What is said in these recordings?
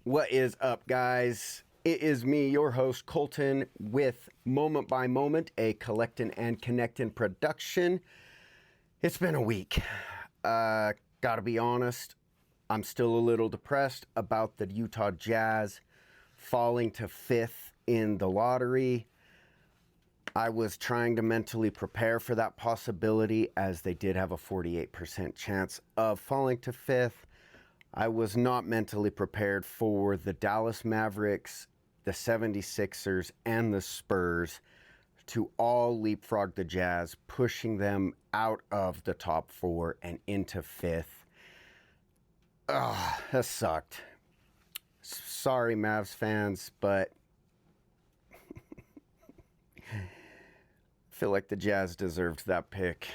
What is up, guys? It is me, your host, Coultin, with Moment by Moment, a Collectin and Connectin production. It's been a week. Gotta be honest, I'm still a little depressed about the Utah Jazz falling to 5th in the lottery. I was trying to mentally prepare for that possibility, as they did have a 48% chance of falling to 5th. I was not mentally prepared for the Dallas Mavericks, the 76ers, and the Spurs to all leapfrog the Jazz, pushing them out of the top 4 and into 5th. That sucked. Sorry, Mavs fans, but I feel like the Jazz deserved that pick.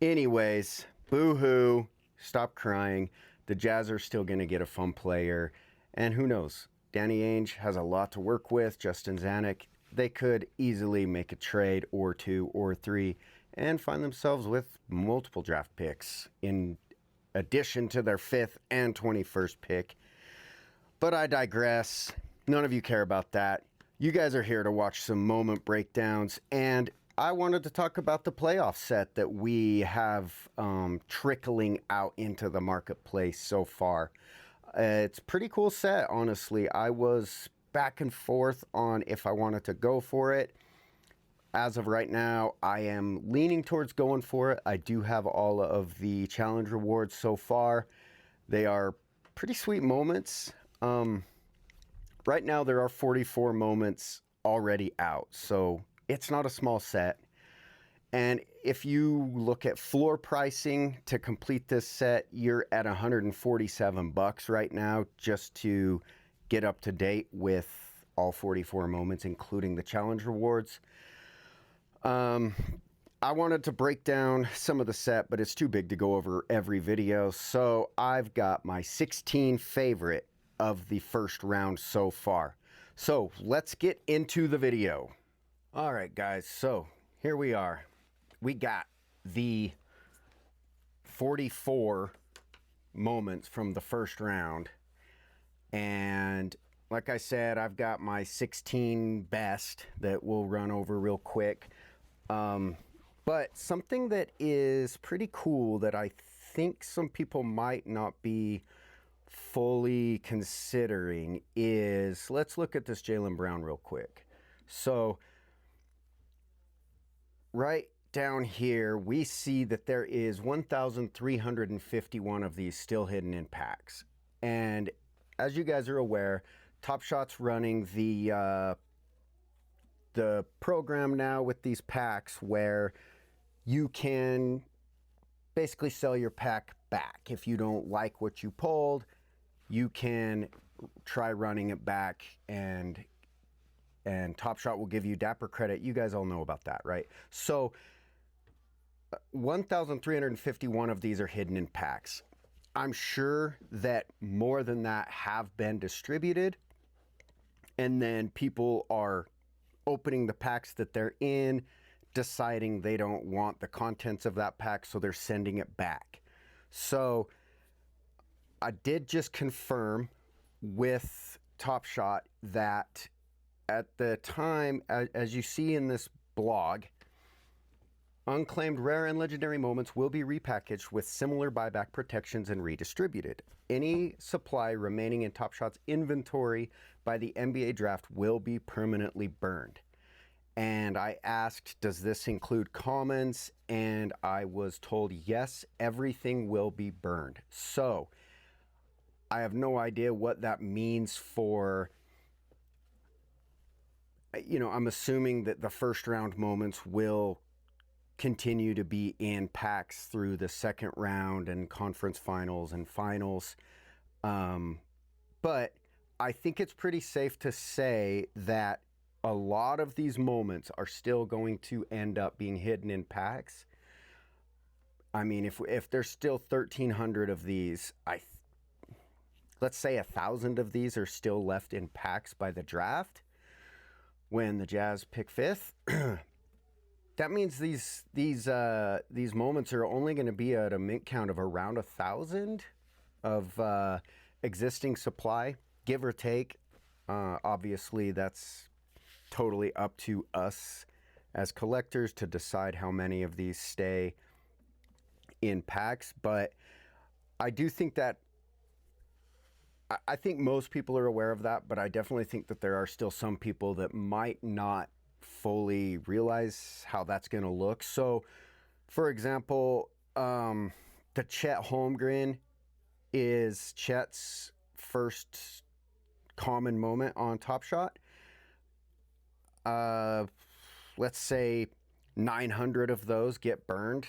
Anyways, boo-hoo. Stop crying. The Jazz are still going to get a fun player. And who knows? Danny Ainge has a lot to work with. Justin Zanuck. They could easily make a trade or 2 or 3 and find themselves with multiple draft picks in addition to their 5th and 21st pick. But I digress. None of you care about that. You guys are here to watch some moment breakdowns, and I wanted to talk about the playoff set that we have trickling out into the marketplace so far. It's a pretty cool set, honestly. I was back and forth on if I wanted to go for it. As of right now, I am leaning towards going for it. I do have all of the challenge rewards so far. They are pretty sweet moments. Right now, there are 44 moments already out, so it's not a small set. And if you look at floor pricing to complete this set, you're at $147 right now just to get up to date with all 44 moments, including the challenge rewards. I wanted to break down some of the set, but it's too big to go over every video. So I've got my 16 favorite of the first round so far. So let's get into the video. All right, guys, so here we are. We got the 44 moments from the first round. And like I said, I've got my 16 best that we'll run over real quick. But something that is pretty cool that I think some people might not be fully considering is, let's look at this Jaylen Brown real quick. So right down here, we see that there is 1,351 of these still hidden in packs. And as you guys are aware, Top Shot's running the program now with these packs where you can basically sell your pack back. If you don't like what you pulled, you can try running it back, and Top Shot will give you Dapper credit. You guys all know about that, right? So 1,351 of these are hidden in packs. I'm sure that more than that have been distributed, and then people are opening the packs that they're in, deciding they don't want the contents of that pack, so they're sending it back. So I did just confirm with Top Shot that at the time, as you see in this blog, unclaimed rare and legendary moments will be repackaged with similar buyback protections and redistributed. Any supply remaining in Top Shot's inventory by the NBA draft will be permanently burned. And I asked, does this include commons? And I was told, yes, everything will be burned. So I have no idea what that means for, I'm assuming that the first round moments will continue to be in packs through the second round and conference finals and finals. But I think it's pretty safe to say that a lot of these moments are still going to end up being hidden in packs. I mean, if there's still 1,300 of these, let's say 1,000 of these are still left in packs by the draft when the Jazz pick 5th. That means these moments are only going to be at a mint count of around 1,000 of existing supply, give or take. Obviously, that's totally up to us as collectors to decide how many of these stay in packs. But I do think that, I think most people are aware of that, but I definitely think that there are still some people that might not fully realize how that's going to look. So, for example, the Chet Holmgren is Chet's first common moment on Top Shot. Let's say 900 of those get burned.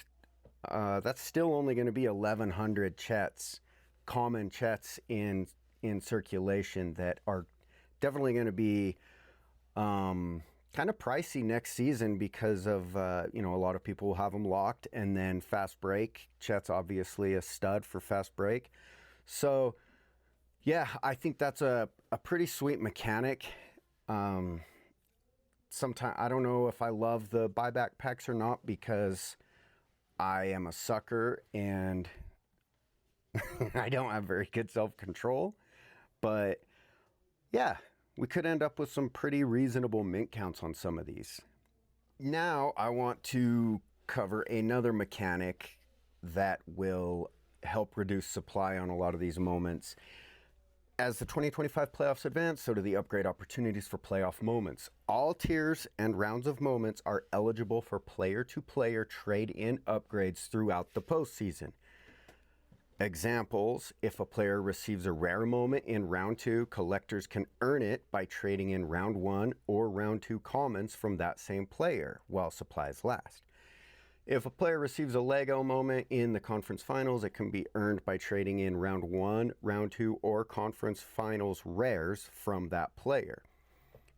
That's still only going to be 1,100 Chets, common Chets in circulation that are definitely going to be kind of pricey next season because of, you know, a lot of people will have them locked, and then fast break. Chet's obviously a stud for fast break. So, yeah, I think that's a pretty sweet mechanic. Sometimes I don't know if I love the buyback packs or not because I am a sucker and I don't have very good self-control. But yeah, we could end up with some pretty reasonable mint counts on some of these. Now I want to cover another mechanic that will help reduce supply on a lot of these moments. As the 2025 playoffs advance, so do the upgrade opportunities for playoff moments. All tiers and rounds of moments are eligible for player-to-player trade-in upgrades throughout the postseason. Examples: if a player receives a rare moment in round 2, collectors can earn it by trading in round 1 or round 2 commons from that same player while supplies last. If a player receives a Lego moment in the conference finals, it can be earned by trading in round 1, round 2, or conference finals rares from that player.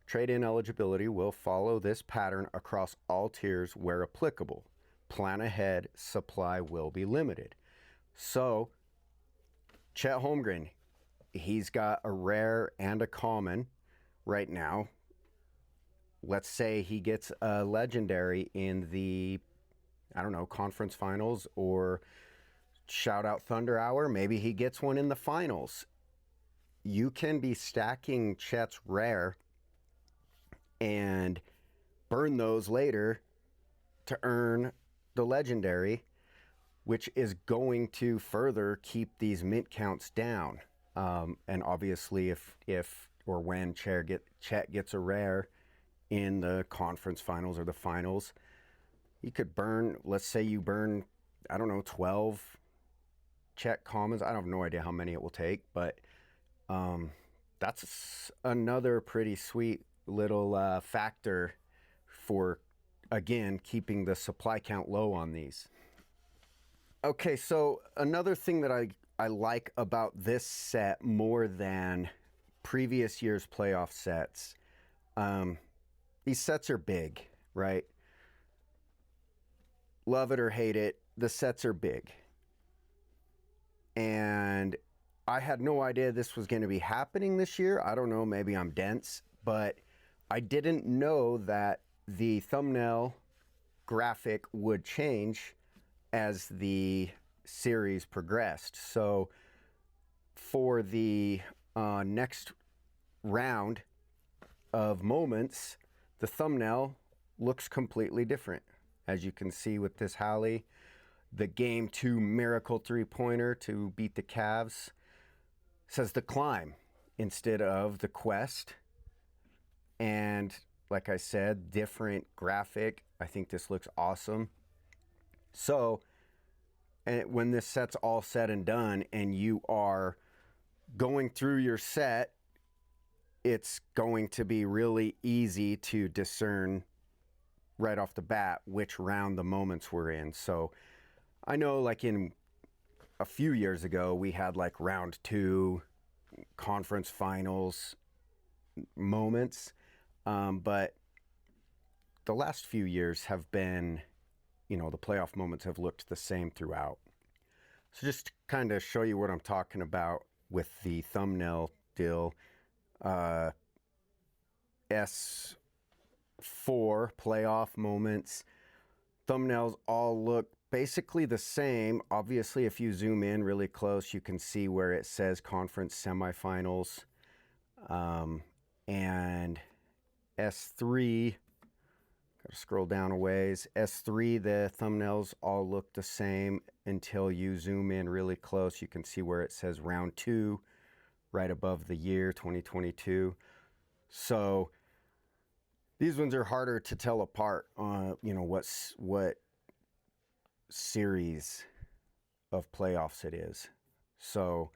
Trade-in eligibility will follow this pattern across all tiers where applicable. Plan ahead, supply will be limited. So, Chet Holmgren, he's got a rare and a common right now. Let's say he gets a legendary in the, I don't know, conference finals or shout out Thunder Hour. Maybe he gets one in the finals. You can be stacking Chet's rare and burn those later to earn the legendary, which is going to further keep these mint counts down. And obviously if or when Chet gets a rare in the conference finals or the finals, you could burn, let's say you burn, I don't know, 12 Chet commons. I have no idea how many it will take, but that's another pretty sweet little factor for, again, keeping the supply count low on these. Okay, so another thing that I like about this set more than previous year's playoff sets, these sets are big, right? Love it or hate it, the sets are big. And I had no idea this was going to be happening this year. I don't know, maybe I'm dense, but I didn't know that the thumbnail graphic would change as the series progressed. So for the next round of moments, the thumbnail looks completely different. As you can see with this Hallie, the Game 2 miracle three-pointer to beat the Cavs says the climb instead of the quest. And like I said, different graphic. I think this looks awesome. So, and when this set's all said and done and you are going through your set, it's going to be really easy to discern right off the bat which round the moments were in. So I know, like in a few years ago, we had like round 2 conference finals moments, but the last few years have been, you know, the playoff moments have looked the same throughout. So just to kind of show you what I'm talking about with the thumbnail deal, S4 playoff moments, thumbnails all look basically the same. Obviously, if you zoom in really close, you can see where it says conference semifinals. And S3, gotta scroll down a ways. S3, the thumbnails all look the same until you zoom in really close. You can see where it says round 2 right above the year 2022. So these ones are harder to tell apart on, you know, what series of playoffs it is. So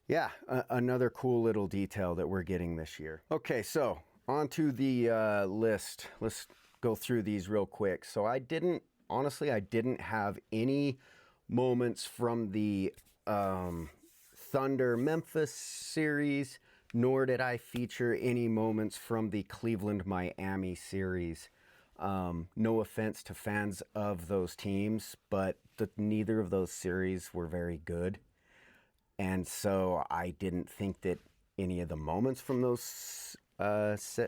yeah, another cool little detail that we're getting this year. Okay, so on to the list. Let's go through these real quick. So I didn't have any moments from the Thunder Memphis series, nor did I feature any moments from the Cleveland Miami series. No offense to fans of those teams, but neither of those series were very good. And so I didn't think that any of the moments from those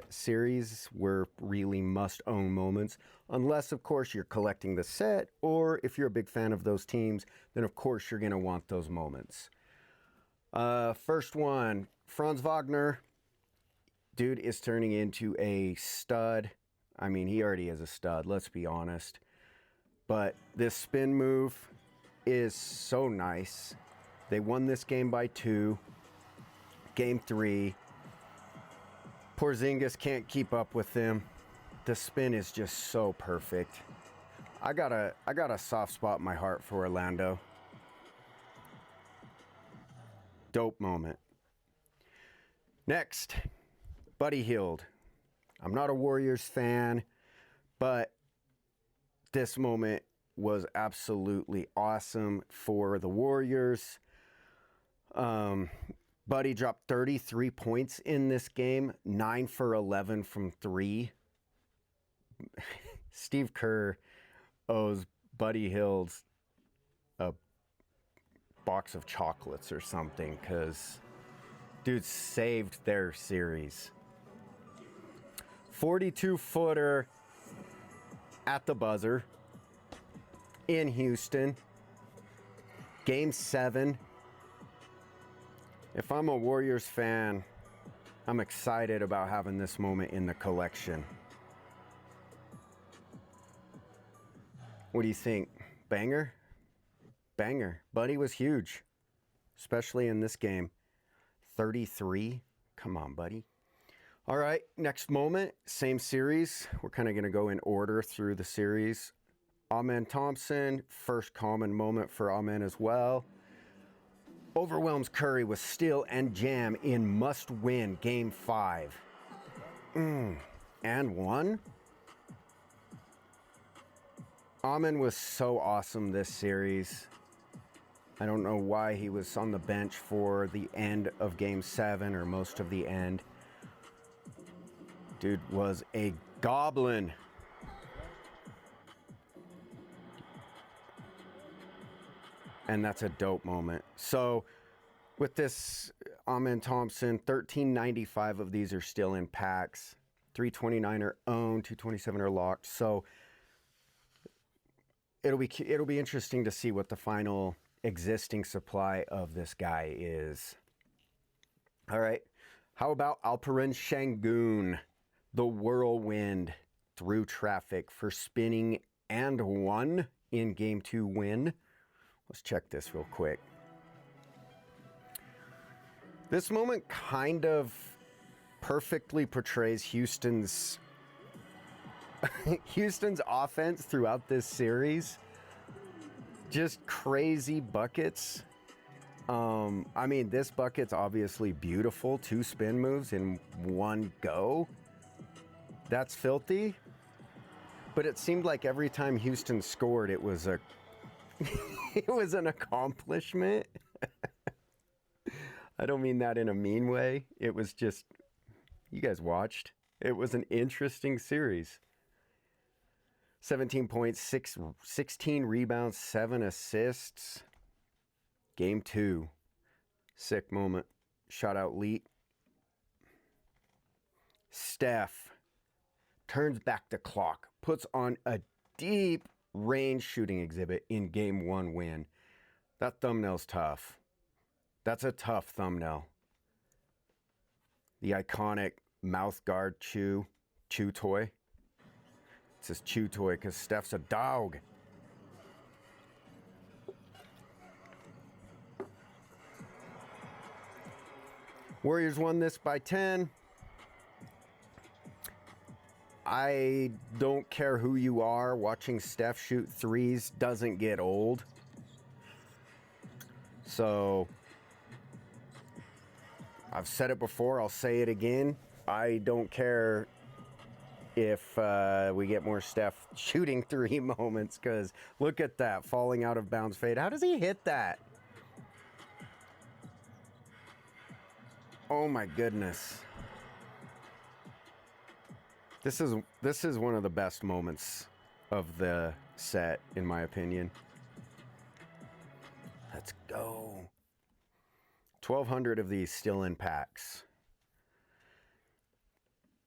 series were really must-own moments, unless, of course, you're collecting the set, or if you're a big fan of those teams, then, of course, you're going to want those moments. First one, Franz Wagner. Dude is turning into a stud. I mean, he already is a stud, let's be honest. But this spin move is so nice. They won this game by 2. Game 3. Porzingis can't keep up with them. The spin is just so perfect. I got a soft spot in my heart for Orlando. Dope moment. Next, Buddy Hield. I'm not a Warriors fan, but this moment was absolutely awesome for the Warriors. Buddy dropped 33 points in this game, 9 for 11 from 3. Steve Kerr owes Buddy Hield a box of chocolates or something, because dude saved their series. 42-footer at the buzzer in Houston. Game 7. If I'm a Warriors fan, I'm excited about having this moment in the collection. What do you think? Banger? Banger. Buddy was huge, especially in this game. 33? Come on, buddy. All right, next moment, same series. We're kind of going to go in order through the series. Amen Thompson, first common moment for Amen as well. Overwhelms Curry with steal and jam in must-win Game 5. And 1. Amen was so awesome this series. I don't know why he was on the bench for the end of Game 7 or most of the end. Dude was a goblin. And that's a dope moment. So with this Amen Thompson, 1395 of these are still in packs. 329 are owned, 227 are locked. So it'll be interesting to see what the final existing supply of this guy is. All right. How about Alperen Şengün, the whirlwind through traffic for spinning and 1 in Game 2 win? Let's check this real quick. This moment kind of perfectly portrays Houston's offense throughout this series. Just crazy buckets. I mean, this bucket's obviously beautiful. 2 spin moves in 1 go. That's filthy. But it seemed like every time Houston scored, it was a it was an accomplishment. I don't mean that in a mean way. It was just, you guys watched. It was an interesting series. 17 points, 16 rebounds, 7 assists. Game 2. Sick moment. Shot out Leet. Steph turns back the clock, puts on a deep range shooting exhibit in game 1 win. That thumbnail's tough. That's a tough thumbnail. The iconic mouth guard chew toy. It says chew toy because Steph's a dog. Warriors won this by 10. I don't care who you are, watching Steph shoot threes doesn't get old. So, I've said it before, I'll say it again. I don't care if we get more Steph shooting three moments, because look at that, falling out of bounds fade. How does he hit that? Oh my goodness. This is one of the best moments of the set, in my opinion. Let's go. 1,200 of these still in packs.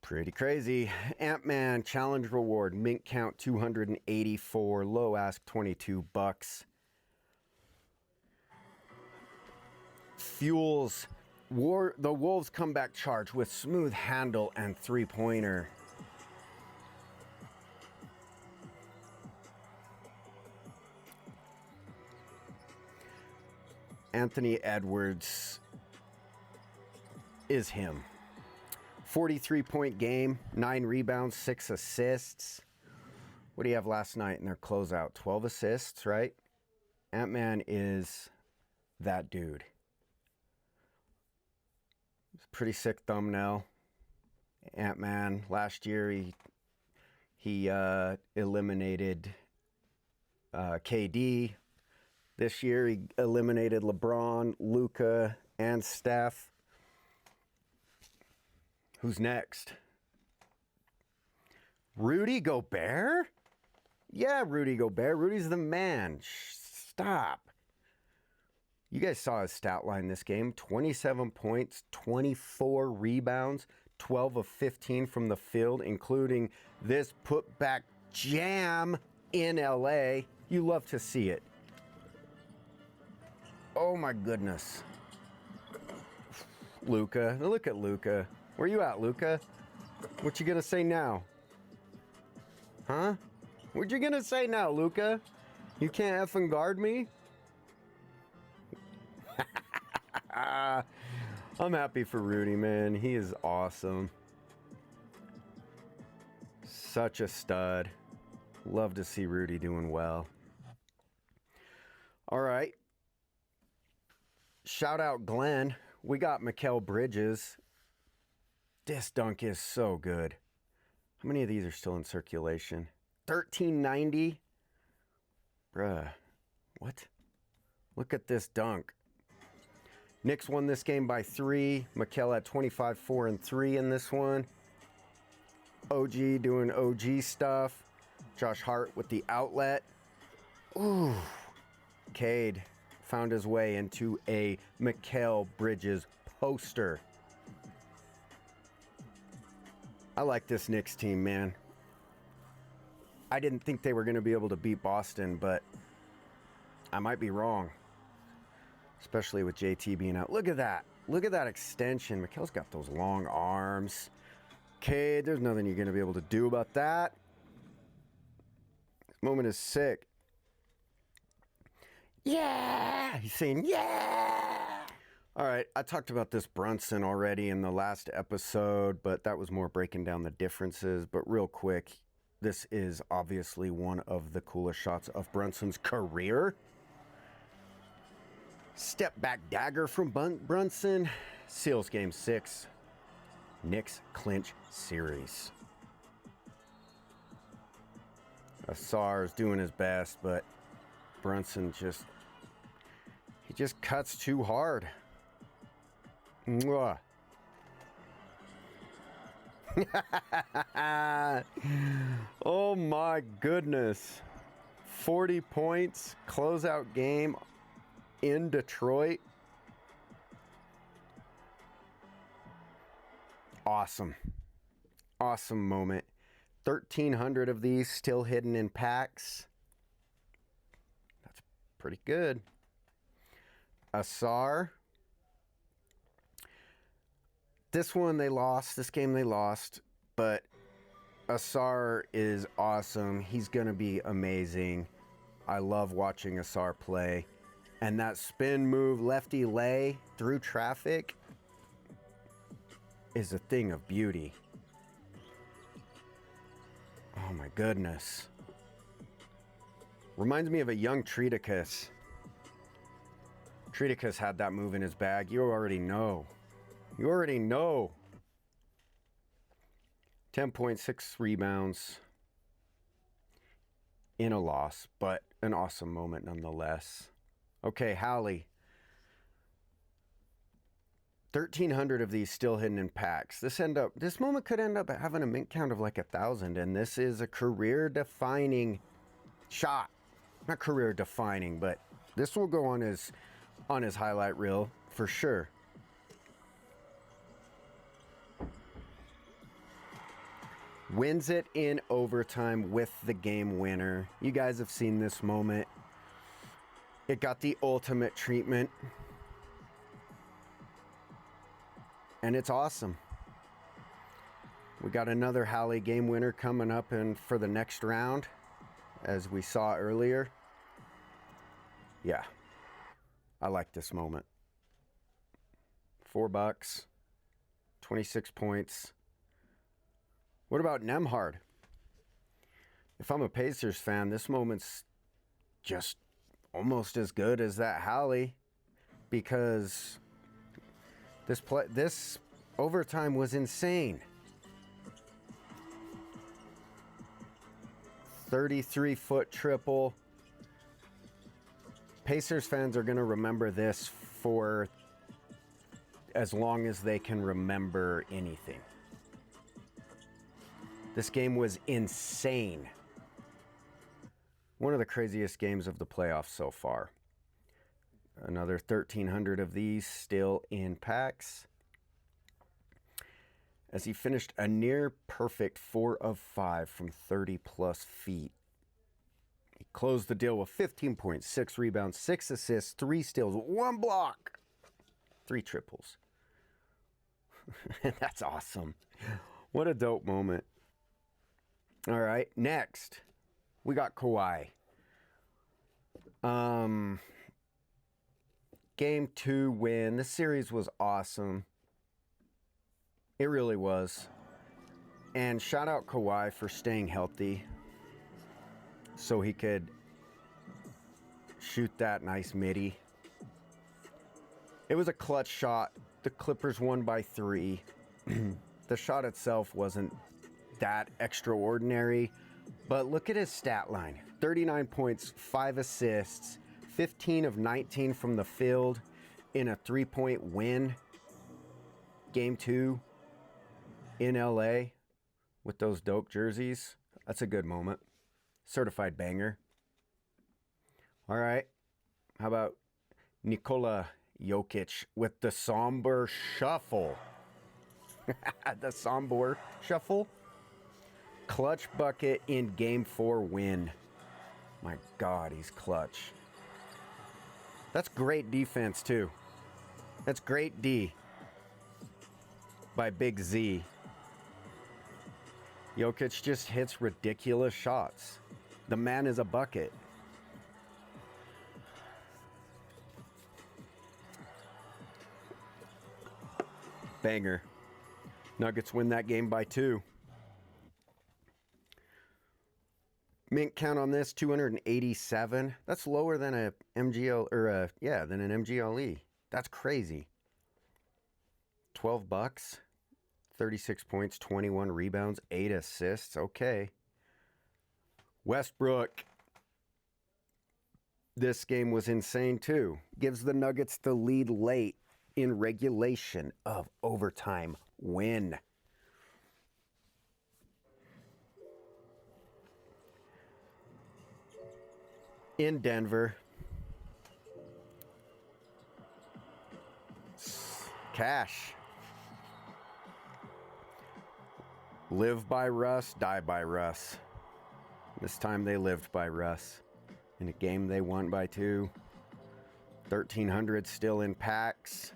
Pretty crazy. Ant-Man challenge reward, mint count 284, low ask $22. Fuels the Wolves comeback charge with smooth handle and three-pointer. Anthony Edwards is him. 43-point game, 9 rebounds, 6 assists. What do you have last night in their closeout? 12 assists, right? Ant-Man is that dude. It's a pretty sick thumbnail. Ant-Man, last year he eliminated KD. This year he eliminated LeBron, Luka, and Steph. Who's next? Rudy Gobert? Yeah, Rudy Gobert. Rudy's the man. Stop. You guys saw his stat line this game. 27 points, 24 rebounds, 12 of 15 from the field, including this putback jam in LA. You love to see it. Oh my goodness. Luka. Look at Luka. Where you at, Luka? What you gonna say now? Huh? What you gonna say now, Luka? You can't effing guard me? I'm happy for Rudy, man. He is awesome. Such a stud. Love to see Rudy doing well. All right. Shout out Glenn. We got Mikal Bridges. This dunk is so good. How many of these are still in circulation? 1390. Bruh. What? Look at this dunk. Knicks won this game by 3. Mikal had 25, 4, and 3 in this one. OG doing OG stuff. Josh Hart with the outlet. Ooh. Cade found his way into a Mikal Bridges poster. I like this Knicks team, man. I didn't think they were going to be able to beat Boston, but I might be wrong. Especially with JT being out. Look at that. Look at that extension. Mikal's got those long arms. Cade, there's nothing you're going to be able to do about that. This moment is sick. Yeah! He's saying, yeah! All right, I talked about this Brunson already in the last episode, but that was more breaking down the differences. But real quick, this is obviously one of the coolest shots of Brunson's career. Step back dagger from Brunson. Seals game 6. Knicks clinch series. Asar's doing his best, but Brunson he just cuts too hard. Mwah. Oh my goodness. 40 points, closeout game in Detroit. Awesome. Awesome moment. 1,300 of these still hidden in packs. Pretty good. Asar. This one they lost. This game they lost. But Asar is awesome. He's going to be amazing. I love watching Asar play. And that spin move, lefty lay through traffic, is a thing of beauty. Oh my goodness. Reminds me of a young Treaticus. Treaticus had that move in his bag. You already know. You already know. 10.6 rebounds in a loss, but an awesome moment nonetheless. Okay, Hallie. 1,300 of these still hidden in packs. This moment could end up having a mint count of like 1,000, and this is a career-defining shot. Not career-defining, but this will go on his highlight reel for sure. Wins it in overtime with the game winner. You guys have seen this moment. It got the ultimate treatment. And it's awesome. We got another Hallie game winner coming up for the next round, as we saw earlier. Yeah, I like this moment. $4, 26 points. What about Nemhard? If I'm a Pacers fan, this moment's just almost as good as that Hallie, because this overtime was insane. 33-foot triple. Pacers fans are going to remember this for as long as they can remember anything. This game was insane. One of the craziest games of the playoffs so far. Another 1,300 of these still in packs. As he finished a near perfect 4 of 5 from 30 plus feet. He closed the deal with 15.6 rebounds, 6 assists, 3 steals, 1 block, 3 triples. That's awesome. What a dope moment. All right, next, we got Kawhi. Game 2 win. This series was awesome. It really was. And shout out Kawhi for staying healthy so he could shoot that nice midi. It was a clutch shot. The Clippers won by 3. The shot itself wasn't that extraordinary, but look at his stat line. 39 points, 5 assists, 15 of 19 from the field in a 3-point win. Game 2 in LA with those dope jerseys. That's a good moment. Certified banger. All right. How about Nikola Jokic with the somber shuffle? The somber shuffle. Clutch bucket in Game 4 win. My God, he's clutch. That's great defense, too. That's great D by Big Z. Jokic just hits ridiculous shots. The man is a bucket. Banger. Nuggets win that game by 2. Mint count on this, 287. That's lower than a MGL, or than an MGLE. That's crazy. $12, 36 points, 21 rebounds, 8 assists. Okay. Westbrook. This game was insane too. Gives the Nuggets the lead late in regulation of overtime win. In Denver. Cash. Live by Russ, die by Russ. This time they lived by Russ. in a game they won by 2. 1,300 still in packs.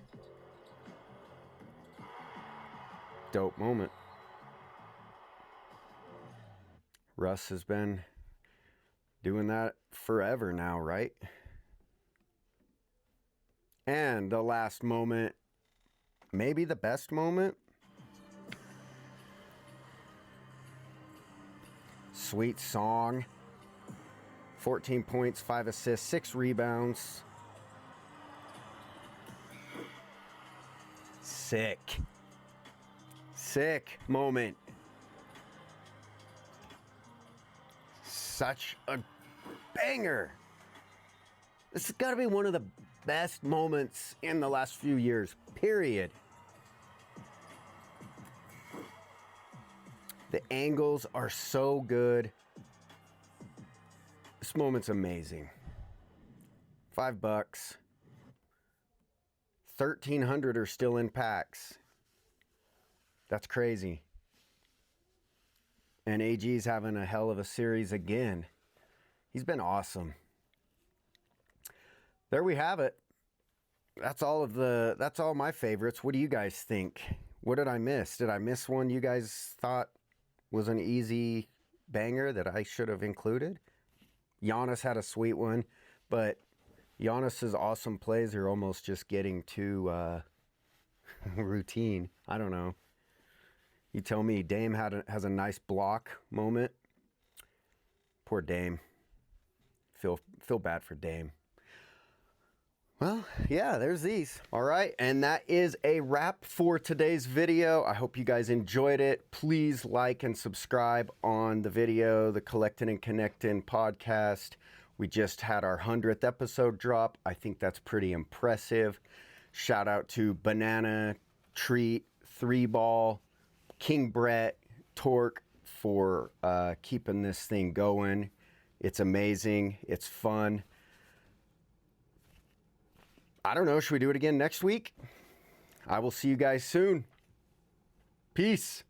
Dope moment. Russ has been doing that forever now, right? And the last moment, maybe the best moment. Sweet song. 14 points, 5 assists, 6 rebounds. Sick. Sick moment. Such a banger. This has got to be one of the best moments in the last few years, period. The angles are so good. This moment's amazing. $5. 1,300 are still in packs. That's crazy. And AG's having a hell of a series again. He's been awesome. There we have it. That's all my favorites. What do you guys think? What did I miss? Did I miss one you guys thought was an easy banger that I should have included? Giannis had a sweet one, but Giannis's awesome plays are almost just getting too routine. I don't know. You tell me. Dame has a nice block moment. Poor Dame. Feel bad for Dame. Well, yeah, there's these. All right, and that is a wrap for today's video. I hope you guys enjoyed it. Please like and subscribe on the video, the Collectin and Connectin podcast. We just had our 100th episode drop. I think that's pretty impressive. Shout out to Banana, Treat, 3Ball, King Brett, Torque for keeping this thing going. It's amazing. It's fun. I don't know. Should we do it again next week? I will see you guys soon. Peace.